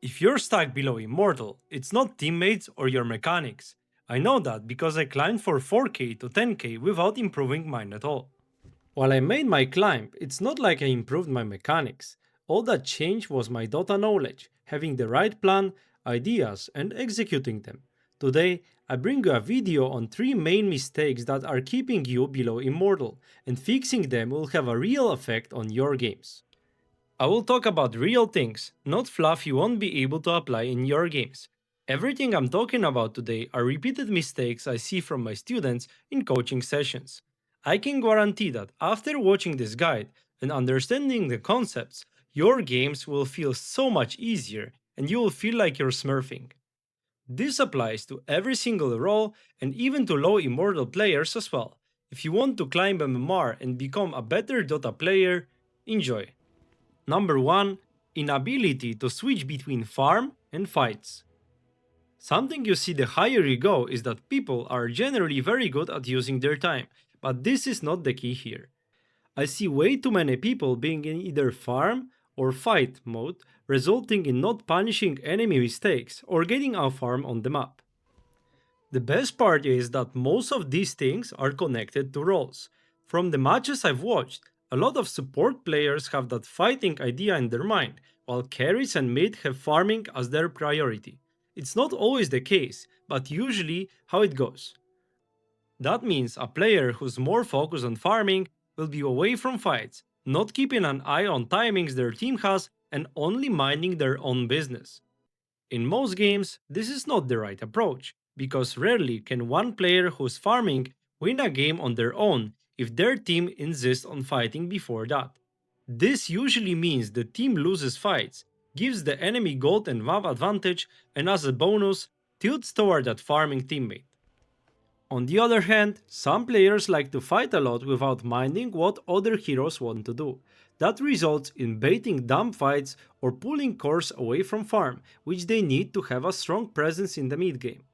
If you're stuck below Immortal, it's not teammates or your mechanics. I know that because I climbed for 4k to 10k without improving mine at all. While I made my climb, it's not like I improved my mechanics. All that changed was my Dota knowledge, having the right plan, ideas, and executing them. Today, I bring you a video on 3 main mistakes that are keeping you below Immortal, and fixing them will have a real effect on your games. I will talk about real things, not fluff you won't be able to apply in your games. Everything I'm talking about today are repeated mistakes I see from my students in coaching sessions. I can guarantee that after watching this guide and understanding the concepts, your games will feel so much easier and you will feel like you're smurfing. This applies to every single role and even to low immortal players as well. If you want to climb MMR and become a better Dota player, enjoy. Number 1. Inability to switch between farm and fights. Something you see the higher you go is that people are generally very good at using their time, but this is not the key here. I see way too many people being in either farm or fight mode, resulting in not punishing enemy mistakes or getting a farm on the map. The best part is that most of these things are connected to roles. From the matches I've watched, a lot of support players have that fighting idea in their mind, while carries and mid have farming as their priority. It's not always the case, but usually how it goes. That means a player who's more focused on farming will be away from fights, not keeping an eye on timings their team has, and only minding their own business. In most games, this is not the right approach, because rarely can one player who's farming win a game on their own if their team insists on fighting before that. This usually means the team loses fights, gives the enemy gold and WAV advantage, and as a bonus, tilts toward that farming teammate. On the other hand, some players like to fight a lot without minding what other heroes want to do. That results in baiting dumb fights or pulling cores away from farm, which they need to have a strong presence in the mid game.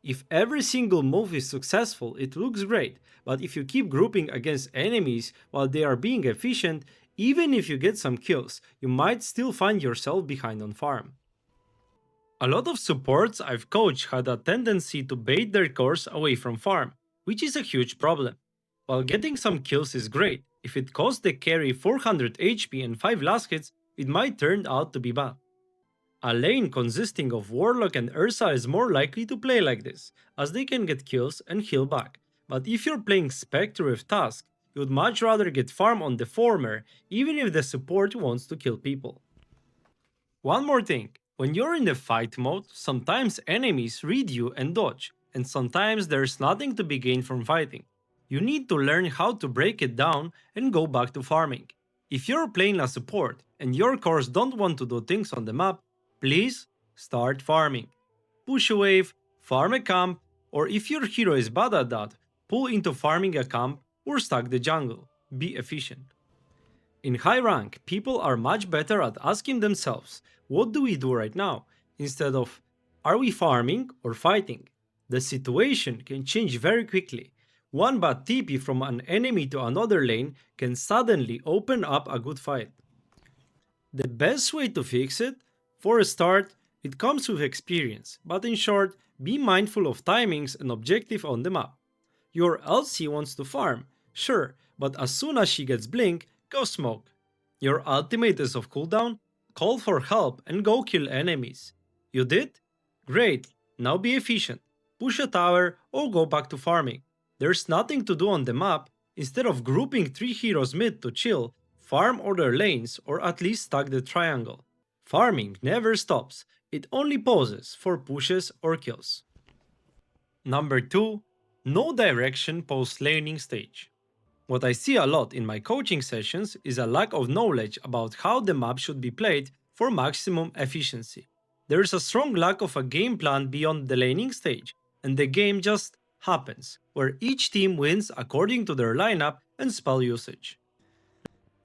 If every single move is successful, it looks great, but if you keep grouping against enemies while they are being efficient, even if you get some kills, you might still find yourself behind on farm. A lot of supports I've coached had a tendency to bait their cores away from farm, which is a huge problem. While getting some kills is great, if it costs the carry 400 HP and 5 last hits, it might turn out to be bad. A lane consisting of Warlock and Ursa is more likely to play like this, as they can get kills and heal back. But if you're playing Spectre with Task, you'd much rather get farm on the former, even if the support wants to kill people. One more thing, when you're in the fight mode, sometimes enemies read you and dodge, and sometimes there's nothing to be gained from fighting. You need to learn how to break it down and go back to farming. If you're playing a support and your cores don't want to do things on the map, please start farming. Push a wave, farm a camp, or if your hero is bad at that, pull into farming a camp or stack the jungle. Be efficient. In high rank, people are much better at asking themselves, what do we do right now? Instead of, are we farming or fighting? The situation can change very quickly. One bad TP from an enemy to another lane can suddenly open up a good fight. The best way to fix it? For a start, it comes with experience, but in short, be mindful of timings and objective on the map. Your LC wants to farm, sure, but as soon as she gets blink, go smoke. Your ultimate is off cooldown, call for help and go kill enemies. You did? Great, now be efficient. Push a tower or go back to farming. There's nothing to do on the map, instead of grouping 3 heroes mid to chill, farm other lanes or at least stack the triangle. Farming never stops, it only pauses for pushes or kills. Number 2. No direction post laning stage. What I see a lot in my coaching sessions is a lack of knowledge about how the map should be played for maximum efficiency. There is a strong lack of a game plan beyond the laning stage, and the game just happens, where each team wins according to their lineup and spell usage.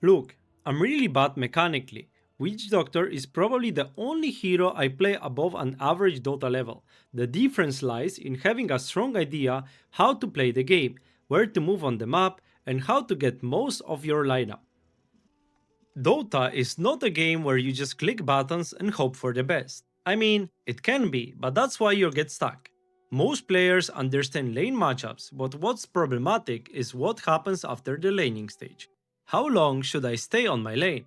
Look, I'm really bad mechanically. Witch Doctor is probably the only hero I play above an average Dota level. The difference lies in having a strong idea how to play the game, where to move on the map, and how to get most of your lineup. Dota is not a game where you just click buttons and hope for the best. I mean, it can be, but that's why you get stuck. Most players understand lane matchups, but what's problematic is what happens after the laning stage. How long should I stay on my lane?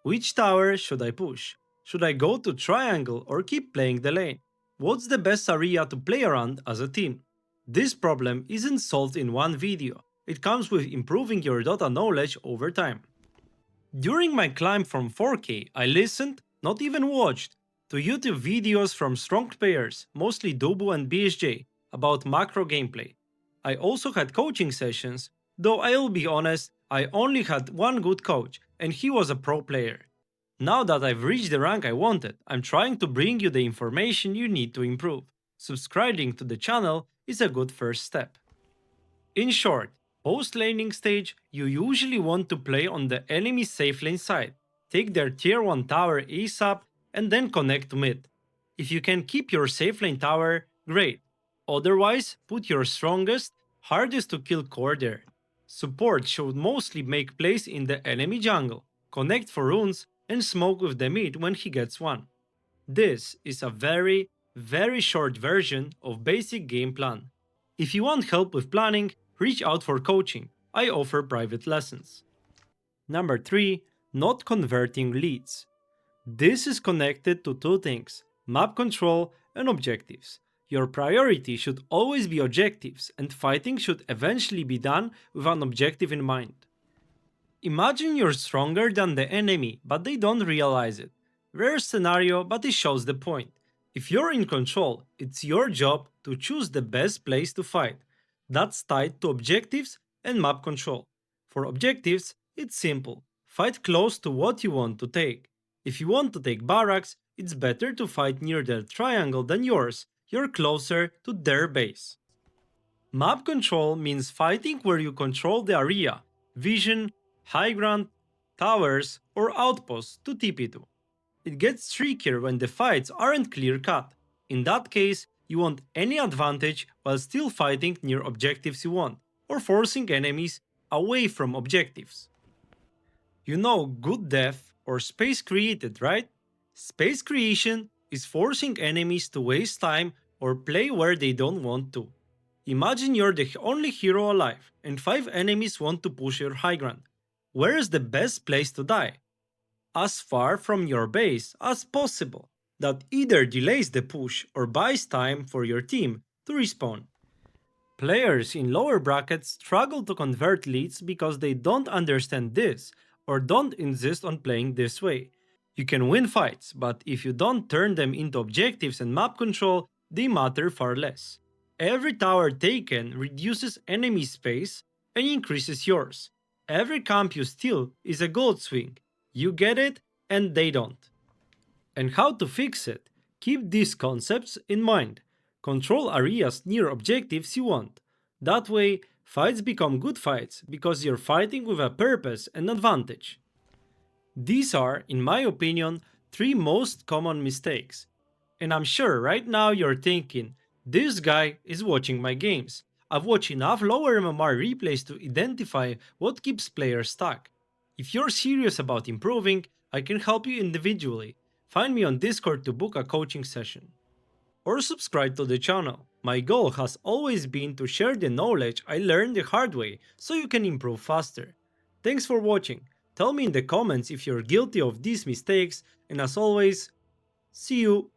Which tower should I push? Should I go to triangle or keep playing the lane? What's the best area to play around as a team? This problem isn't solved in one video. It comes with improving your Dota knowledge over time. During my climb from 4K, I listened, not even watched, to YouTube videos from strong players, mostly Dubu and BSJ, about macro gameplay. I also had coaching sessions, though I'll be honest, I only had one good coach, and he was a pro player. Now that I've reached the rank I wanted, I'm trying to bring you the information you need to improve. Subscribing to the channel is a good first step. In short, post laning stage, you usually want to play on the enemy safe lane side, take their tier 1 tower ASAP, and then connect to mid. If you can keep your safe lane tower, great. Otherwise, put your strongest, hardest to kill core there. Support should mostly make plays in the enemy jungle, connect for runes, and smoke with the mid when he gets one. This is a very short version of basic game plan. If you want help with planning, reach out for coaching. I offer private lessons. Number 3. Not converting leads. This is connected to two things: map control and objectives. Your priority should always be objectives, and fighting should eventually be done with an objective in mind. Imagine you're stronger than the enemy, but they don't realize it. Rare scenario, but it shows the point. If you're in control, it's your job to choose the best place to fight. That's tied to objectives and map control. For objectives, it's simple: fight close to what you want to take. If you want to take barracks, it's better to fight near their triangle than yours. You're closer to their base. Map control means fighting where you control the area, vision, high ground, towers, or outposts to TP to. It gets trickier when the fights aren't clear cut. In that case, you want any advantage while still fighting near objectives you want, or forcing enemies away from objectives. You know good def or space created, right? Space creation is forcing enemies to waste time or play where they don't want to. Imagine you're the only hero alive and 5 enemies want to push your high ground. Where is the best place to die? As far from your base as possible. That either delays the push or buys time for your team to respawn. Players in lower brackets struggle to convert leads because they don't understand this or don't insist on playing this way. You can win fights, but if you don't turn them into objectives and map control, they matter far less. Every tower taken reduces enemy space and increases yours. Every camp you steal is a gold swing. You get it, and they don't. And how to fix it? Keep these concepts in mind. Control areas near objectives you want. That way, fights become good fights because you're fighting with a purpose and advantage. These are, in my opinion, 3 most common mistakes. And I'm sure right now you're thinking, this guy is watching my games. I've watched enough lower MMR replays to identify what keeps players stuck. If you're serious about improving, I can help you individually. Find me on Discord to book a coaching session. Or subscribe to the channel. My goal has always been to share the knowledge I learned the hard way so you can improve faster. Thanks for watching. Tell me in the comments if you're guilty of these mistakes, and as always, see you